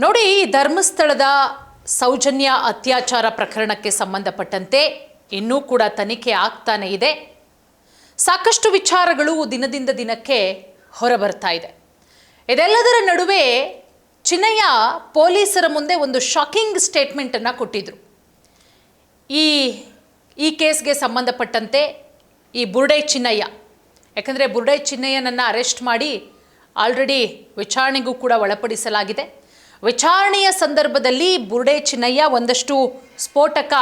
ನೋಡಿ, ಧರ್ಮಸ್ಥಳದ ಸೌಜನ್ಯ ಅತ್ಯಾಚಾರ ಪ್ರಕರಣಕ್ಕೆ ಸಂಬಂಧಪಟ್ಟಂತೆ ಇನ್ನೂ ಕೂಡ ತನಿಖೆ ಆಗ್ತಾನೆ ಇದೆ. ಸಾಕಷ್ಟು ವಿಚಾರಗಳು ದಿನದಿಂದ ದಿನಕ್ಕೆ ಹೊರಬರ್ತಾ ಇದೆ. ಇದೆಲ್ಲದರ ನಡುವೆ ಚಿನ್ನಯ್ಯ ಪೊಲೀಸರ ಮುಂದೆ ಒಂದು ಶಾಕಿಂಗ್ ಸ್ಟೇಟ್ಮೆಂಟ್ ಅನ್ನು ಕೊಟ್ಟಿದ್ರು. ಈ ಕೇಸ್ಗೆ ಸಂಬಂಧಪಟ್ಟಂತೆ ಈ ಬುರ್ಡೆ ಚಿನ್ನಯ್ಯ, ಯಾಕಂದರೆ ಬುರ್ಡೆ ಚಿನ್ನಯ್ಯನನ್ನು ಅರೆಸ್ಟ್ ಮಾಡಿ ಆಲ್ರೆಡಿ ವಿಚಾರಣೆಗೂ ಕೂಡ ಒಳಪಡಿಸಲಾಗಿದೆ. ವಿಚಾರಣೆಯ ಸಂದರ್ಭದಲ್ಲಿ ಬುರ್ಡೆ ಚಿನ್ನಯ್ಯ ಒಂದಷ್ಟು ಸ್ಫೋಟಕ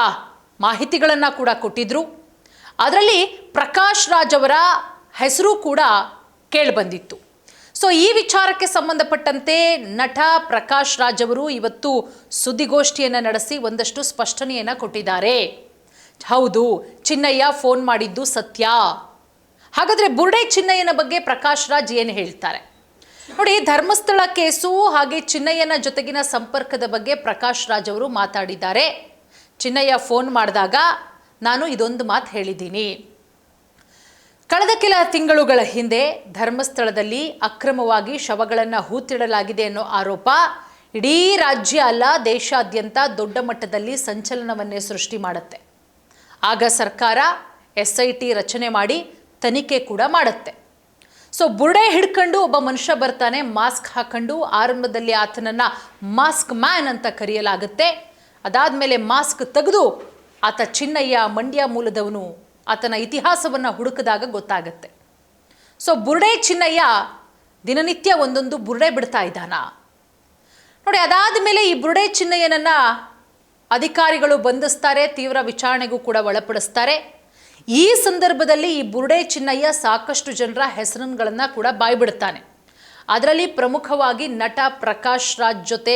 ಮಾಹಿತಿಗಳನ್ನು ಕೂಡ ಕೊಟ್ಟಿದ್ದರು. ಅದರಲ್ಲಿ ಪ್ರಕಾಶ್ ರಾಜ್ ಅವರ ಹೆಸರು ಕೂಡ ಕೇಳಿಬಂದಿತ್ತು. ಸೊ ಈ ವಿಚಾರಕ್ಕೆ ಸಂಬಂಧಪಟ್ಟಂತೆ ನಟ ಪ್ರಕಾಶ್ ರಾಜ್ ಅವರು ಇವತ್ತು ಸುದ್ದಿಗೋಷ್ಠಿಯನ್ನು ನಡೆಸಿ ಒಂದಷ್ಟು ಸ್ಪಷ್ಟನೆಯನ್ನು ಕೊಟ್ಟಿದ್ದಾರೆ. ಹೌದು, ಚಿನ್ನಯ್ಯ ಫೋನ್ ಮಾಡಿದ್ದು ಸತ್ಯ. ಹಾಗಾದರೆ ಬುರ್ಡೆ ಚಿನ್ನಯ್ಯನ ಬಗ್ಗೆ ಪ್ರಕಾಶ್ ರಾಜ್ ಏನು ಹೇಳ್ತಾರೆ ನೋಡಿ. ಧರ್ಮಸ್ಥಳ ಕೇಸು ಹಾಗೆ ಚಿನ್ನಯ್ಯನ ಜೊತೆಗಿನ ಸಂಪರ್ಕದ ಬಗ್ಗೆ ಪ್ರಕಾಶ್ ರಾಜ್ ಅವರು ಮಾತಾಡಿದ್ದಾರೆ. ಚಿನ್ನಯ್ಯ ಫೋನ್ ಮಾಡಿದಾಗ ನಾನು ಇದೊಂದು ಮಾತು ಹೇಳಿದ್ದೀನಿ. ಕಳೆದ ಕೆಲ ತಿಂಗಳುಗಳ ಹಿಂದೆ ಧರ್ಮಸ್ಥಳದಲ್ಲಿ ಅಕ್ರಮವಾಗಿ ಶವಗಳನ್ನು ಹೂತಿಡಲಾಗಿದೆ ಅನ್ನೋ ಆರೋಪ ಇಡೀ ರಾಜ್ಯ ಅಲ್ಲ, ದೇಶಾದ್ಯಂತ ದೊಡ್ಡ ಮಟ್ಟದಲ್ಲಿ ಸಂಚಲನವನ್ನೇ ಸೃಷ್ಟಿ ಮಾಡುತ್ತೆ. ಆಗ ಸರ್ಕಾರ SIT ರಚನೆ ಮಾಡಿ ತನಿಖೆ ಕೂಡ ಮಾಡುತ್ತೆ. ಸೊ ಬುರ್ಡೆ ಹಿಡ್ಕೊಂಡು ಒಬ್ಬ ಮನುಷ್ಯ ಬರ್ತಾನೆ, ಮಾಸ್ಕ್ ಹಾಕೊಂಡು. ಆರಂಭದಲ್ಲಿ ಆತನನ್ನು ಮಾಸ್ಕ್ ಮ್ಯಾನ್ ಅಂತ ಕರೆಯಲಾಗುತ್ತೆ. ಅದಾದಮೇಲೆ ಮಾಸ್ಕ್ ತೆಗೆದು ಆತ ಚಿನ್ನಯ್ಯ, ಮಂಡ್ಯ ಮೂಲದವನು, ಆತನ ಇತಿಹಾಸವನ್ನು ಹುಡುಕಿದಾಗ ಗೊತ್ತಾಗತ್ತೆ. ಸೊ ಬುರ್ಡೆ ಚಿನ್ನಯ್ಯ ದಿನನಿತ್ಯ ಒಂದೊಂದು ಬುರ್ಡೆ ಬಿಡ್ತಾ ಇದ್ದಾನ ನೋಡಿ. ಅದಾದ ಮೇಲೆ ಈ ಬುರ್ಡೆ ಚಿನ್ನಯ್ಯನನ್ನು ಅಧಿಕಾರಿಗಳು ಬಂಧಿಸ್ತಾರೆ, ತೀವ್ರ ವಿಚಾರಣೆಗೂ ಕೂಡ ಒಳಪಡಿಸ್ತಾರೆ. ಈ ಸಂದರ್ಭದಲ್ಲಿ ಈ ಬುರ್ಡೆ ಚಿನ್ನಯ್ಯ ಸಾಕಷ್ಟು ಜನರ ಹೆಸರುಗಳನ್ನು ಕೂಡ ಬಾಯ್ಬಿಡ್ತಾನೆ. ಅದರಲ್ಲಿ ಪ್ರಮುಖವಾಗಿ ನಟ ಪ್ರಕಾಶ್ ರಾಜ್ ಜೊತೆ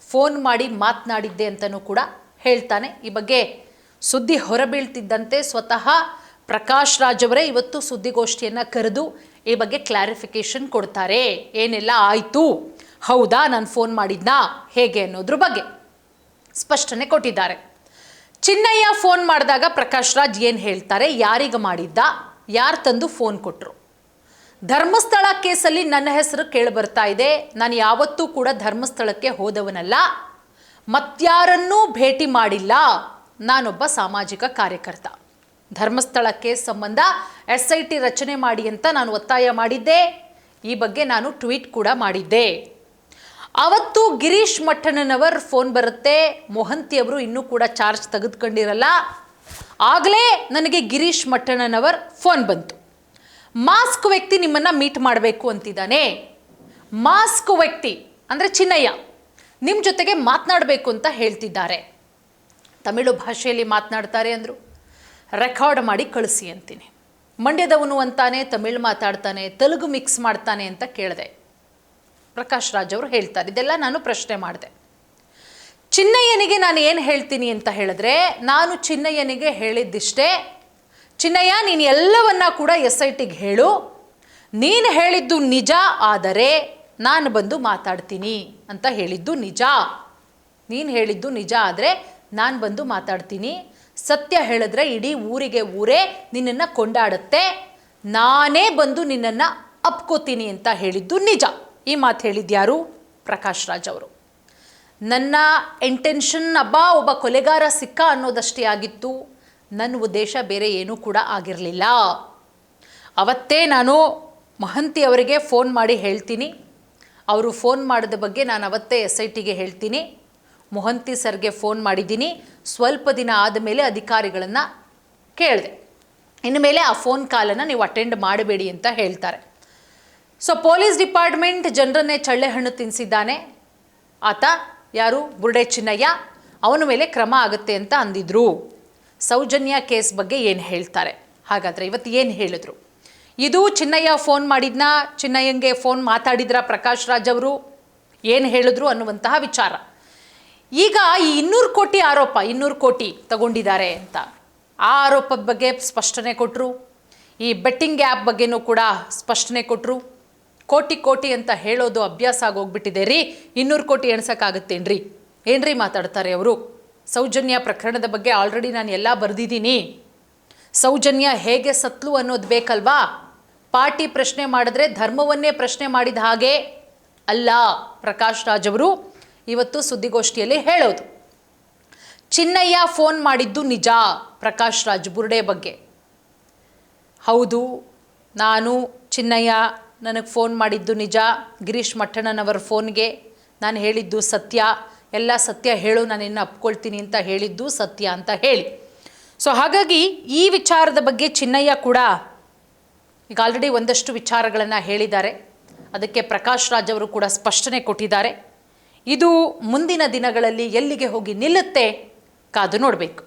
ಫೋನ್ ಮಾಡಿ ಮಾತನಾಡಿದ್ದೆ ಅಂತಲೂ ಕೂಡ ಹೇಳ್ತಾನೆ. ಈ ಬಗ್ಗೆ ಸುದ್ದಿ ಹೊರಬೀಳ್ತಿದ್ದಂತೆ ಸ್ವತಃ ಪ್ರಕಾಶ್ ರಾಜ್ ಅವರೇ ಇವತ್ತು ಸುದ್ದಿಗೋಷ್ಠಿಯನ್ನು ಕರೆದು ಈ ಬಗ್ಗೆ ಕ್ಲಾರಿಫಿಕೇಶನ್ ಕೊಡ್ತಾರೆ. ಏನೆಲ್ಲ ಆಯಿತು, ಹೌದಾ ನಾನು ಫೋನ್ ಮಾಡಿದ್ನಾ, ಹೇಗೆ ಅನ್ನೋದ್ರ ಬಗ್ಗೆ ಸ್ಪಷ್ಟನೆ ಕೊಟ್ಟಿದ್ದಾರೆ. ಚಿನ್ನಯ್ಯ ಫೋನ್ ಮಾಡಿದಾಗ ಪ್ರಕಾಶ್ ರಾಜ್ ಏನು ಹೇಳ್ತಾರೆ, ಯಾರಿಗೆ ಮಾಡಿದ್ದ, ಯಾರು ತಂದು ಫೋನ್ ಕೊಟ್ಟರು. ಧರ್ಮಸ್ಥಳ ಕೇಸಲ್ಲಿ ನನ್ನ ಹೆಸರು ಕೇಳಿಬರ್ತಾ ಇದೆ. ನಾನು ಯಾವತ್ತೂ ಕೂಡ ಧರ್ಮಸ್ಥಳಕ್ಕೆ ಹೋದವನಲ್ಲ, ಮತ್ಯಾರನ್ನೂ ಭೇಟಿ ಮಾಡಿಲ್ಲ. ನಾನೊಬ್ಬ ಸಾಮಾಜಿಕ ಕಾರ್ಯಕರ್ತ. ಧರ್ಮಸ್ಥಳ ಕೇಸ್ ಸಂಬಂಧ SIT ರಚನೆ ಮಾಡಿ ಅಂತ ನಾನು ಒತ್ತಾಯ ಮಾಡಿದ್ದೆ. ಈ ಬಗ್ಗೆ ನಾನು ಟ್ವೀಟ್ ಕೂಡ ಮಾಡಿದ್ದೆ. ಅವತ್ತು ಗಿರೀಶ್ ಮಠಣ್ಣನವರ್ ಫೋನ್ ಬರುತ್ತೆ. ಮೊಹಂತಿ ಅವರು ಇನ್ನೂ ಕೂಡ ಚಾರ್ಜ್ ತೆಗೆದುಕೊಂಡಿರಲ್ಲ. ಆಗಲೇ ನನಗೆ ಗಿರೀಶ್ ಮಠಣ್ಣನವರ್ ಫೋನ್ ಬಂತು. ಮಾಸ್ಕ್ ವ್ಯಕ್ತಿ ನಿಮ್ಮನ್ನು ಮೀಟ್ ಮಾಡಬೇಕು ಅಂತಿದ್ದಾನೆ. ಮಾಸ್ಕ್ ವ್ಯಕ್ತಿ ಅಂದರೆ ಚಿನ್ನಯ್ಯ ನಿಮ್ಮ ಜೊತೆಗೆ ಮಾತನಾಡಬೇಕು ಅಂತ ಹೇಳ್ತಿದ್ದಾರೆ. ತಮಿಳು ಭಾಷೆಯಲ್ಲಿ ಮಾತನಾಡ್ತಾರೆ ಅಂದರು. ರೆಕಾರ್ಡ್ ಮಾಡಿ ಕಳಿಸಿ ಅಂತೀನಿ. ಮಂಡ್ಯದವನು ಅಂತಾನೆ, ತಮಿಳು ಮಾತಾಡ್ತಾನೆ, ತೆಲುಗು ಮಿಕ್ಸ್ ಮಾಡ್ತಾನೆ ಅಂತ ಕೇಳಿದೆ. ಪ್ರಕಾಶ್ ರಾಜ್ ಅವರು ಹೇಳ್ತಾರೆ. ಇದೆಲ್ಲ ನಾನು ಪ್ರಶ್ನೆ ಮಾಡಿದೆ. ಚಿನ್ನಯ್ಯನಿಗೆ ನಾನು ಏನು ಹೇಳ್ತೀನಿ ಅಂತ ಹೇಳಿದ್ರೆ, ನಾನು ಚಿನ್ನಯ್ಯನಿಗೆ ಹೇಳಿದ್ದಿಷ್ಟೇ, ಚಿನ್ನಯ್ಯ ನೀನು ಎಲ್ಲವನ್ನ ಕೂಡ SITಗೆ ಹೇಳು. ನೀನು ಹೇಳಿದ್ದು ನಿಜ ಆದರೆ ನಾನು ಬಂದು ಮಾತಾಡ್ತೀನಿ ಅಂತ ಹೇಳಿದ್ದು ನಿಜ. ನೀನು ಹೇಳಿದ್ದು ನಿಜ ಆದರೆ ನಾನು ಬಂದು ಮಾತಾಡ್ತೀನಿ. ಸತ್ಯ ಹೇಳಿದ್ರೆ ಇಡೀ ಊರಿಗೆ ಊರೇ ನಿನ್ನನ್ನು ಕೊಂಡಾಡುತ್ತೆ. ನಾನೇ ಬಂದು ನಿನ್ನನ್ನು ಅಪ್ಕೋತೀನಿ ಅಂತ ಹೇಳಿದ್ದು ನಿಜ. ಈ ಮಾತು ಹೇಳಿದ್ಯಾರು? ಪ್ರಕಾಶ್ ರಾಜ್ ಅವರು. ನನ್ನ ಇಂಟೆನ್ಷನ್ ಒಬ್ಬ ಕೊಲೆಗಾರ ಸಿಕ್ಕ ಅನ್ನೋದಷ್ಟೇ ಆಗಿತ್ತು. ನನ್ನ ಉದ್ದೇಶ ಬೇರೆ ಏನೂ ಕೂಡ ಆಗಿರಲಿಲ್ಲ. ಅವತ್ತೇ ನಾನು ಮೊಹಂತಿ ಅವರಿಗೆ ಫೋನ್ ಮಾಡಿ ಹೇಳ್ತೀನಿ. ಅವರು ಫೋನ್ ಮಾಡಿದ ಬಗ್ಗೆ ನಾನು ಅವತ್ತೇ SITಗೆ ಹೇಳ್ತೀನಿ. ಮೊಹಂತಿ ಸರ್ಗೆ ಫೋನ್ ಮಾಡಿದ್ದೀನಿ. ಸ್ವಲ್ಪ ದಿನ ಆದಮೇಲೆ ಅಧಿಕಾರಿಗಳನ್ನು ಕೇಳಿದೆ, ಇನ್ಮೇಲೆ ಆ ಫೋನ್ ಕಾಲನ್ನು ನೀವು ಅಟೆಂಡ್ ಮಾಡಬೇಡಿ ಅಂತ ಹೇಳ್ತಾರೆ. ಸೊ ಪೊಲೀಸ್ ಡಿಪಾರ್ಟ್ಮೆಂಟ್ ಜನರನ್ನೇ ಚಳ್ಳೆ ಹಣ್ಣು ತಿನ್ನಿಸಿದ್ದಾನೆ ಆತ. ಯಾರು? ಬುರ್ಡೆ ಚಿನ್ನಯ್ಯ. ಅವನ ಮೇಲೆ ಕ್ರಮ ಆಗುತ್ತೆ ಅಂತ ಅಂದಿದ್ರು. ಸೌಜನ್ಯ ಕೇಸ್ ಬಗ್ಗೆ ಏನು ಹೇಳ್ತಾರೆ? ಹಾಗಾದರೆ ಇವತ್ತು ಏನು ಹೇಳಿದ್ರು? ಇದು ಚಿನ್ನಯ್ಯ ಫೋನ್ ಮಾಡಿದ್ನ, ಚಿನ್ನಯ್ಯಂಗೆ ಫೋನ್ ಮಾತಾಡಿದ್ರ ಪ್ರಕಾಶ್ ರಾಜ್ ಅವರು, ಏನು ಹೇಳಿದ್ರು ಅನ್ನುವಂತಹ ವಿಚಾರ. ಈಗ ಈ 200 ಕೋಟಿ ಆರೋಪ, 200 ಕೋಟಿ ತಗೊಂಡಿದ್ದಾರೆ ಅಂತ ಆ ಆರೋಪದ ಬಗ್ಗೆ ಸ್ಪಷ್ಟನೆ ಕೊಟ್ಟರು. ಈ ಬೆಟ್ಟಿಂಗ್ ಆ್ಯಪ್ ಬಗ್ಗೆನೂ ಕೂಡ ಸ್ಪಷ್ಟನೆ ಕೊಟ್ಟರು. ಕೋಟಿ ಅಂತ ಹೇಳೋದು ಅಭ್ಯಾಸ ಆಗೋಗ್ಬಿಟ್ಟಿದೆ ರೀ. 200 ಕೋಟಿ ಎಣ್ಸೋಕ್ಕಾಗುತ್ತೇನ್ರಿ? ಏನ್ರಿ ಮಾತಾಡ್ತಾರೆ ಅವರು? ಸೌಜನ್ಯ ಪ್ರಕರಣದ ಬಗ್ಗೆ ಆಲ್ರೆಡಿ ನಾನು ಎಲ್ಲ ಬರೆದಿದ್ದೀನಿ. ಸೌಜನ್ಯ ಹೇಗೆ ಸತ್ಲು ಅನ್ನೋದು ಬೇಕಲ್ವಾ? ಪಾರ್ಟಿ ಪ್ರಶ್ನೆ ಮಾಡಿದ್ರೆ ಧರ್ಮವನ್ನೇ ಪ್ರಶ್ನೆ ಮಾಡಿದ ಹಾಗೆ ಅಲ್ಲ ಪ್ರಕಾಶ್ ರಾಜ್ ಅವರು ಇವತ್ತು ಸುದ್ದಿಗೋಷ್ಠಿಯಲ್ಲಿ ಹೇಳೋದು. ಚಿನ್ನಯ್ಯ ಫೋನ್ ಮಾಡಿದ್ದು ನಿಜ. ಪ್ರಕಾಶ್ ರಾಜ್ ಬುರ್ಡೆ ಬಗ್ಗೆ, ಹೌದು, ನಾನು ಚಿನ್ನಯ್ಯ ನನಗೆ ಫೋನ್ ಮಾಡಿದ್ದು ನಿಜ. ಗಿರೀಶ್ ಮಠಣ್ಣನವರ ಫೋನ್ಗೆ ನಾನು ಹೇಳಿದ್ದು ಸತ್ಯ, ಎಲ್ಲ ಸತ್ಯ ಹೇಳು, ನಾನಿನ್ನು ಅಪ್ಕೊಳ್ತೀನಿ ಅಂತ ಹೇಳಿದ್ದು ಸತ್ಯ ಅಂತ ಹೇಳಿ. ಸೊ ಹಾಗಾಗಿ ಈ ವಿಚಾರದ ಬಗ್ಗೆ ಚಿನ್ನಯ್ಯ ಕೂಡ ಈಗ ಆಲ್ರೆಡಿ ಒಂದಷ್ಟು ವಿಚಾರಗಳನ್ನು ಹೇಳಿದ್ದಾರೆ. ಅದಕ್ಕೆ ಪ್ರಕಾಶ್ ರಾಜ್ ಅವರು ಕೂಡ ಸ್ಪಷ್ಟನೆ ಕೊಟ್ಟಿದ್ದಾರೆ. ಇದು ಮುಂದಿನ ದಿನಗಳಲ್ಲಿ ಎಲ್ಲಿಗೆ ಹೋಗಿ ನಿಲ್ಲುತ್ತೆ ಕಾದು ನೋಡಬೇಕು.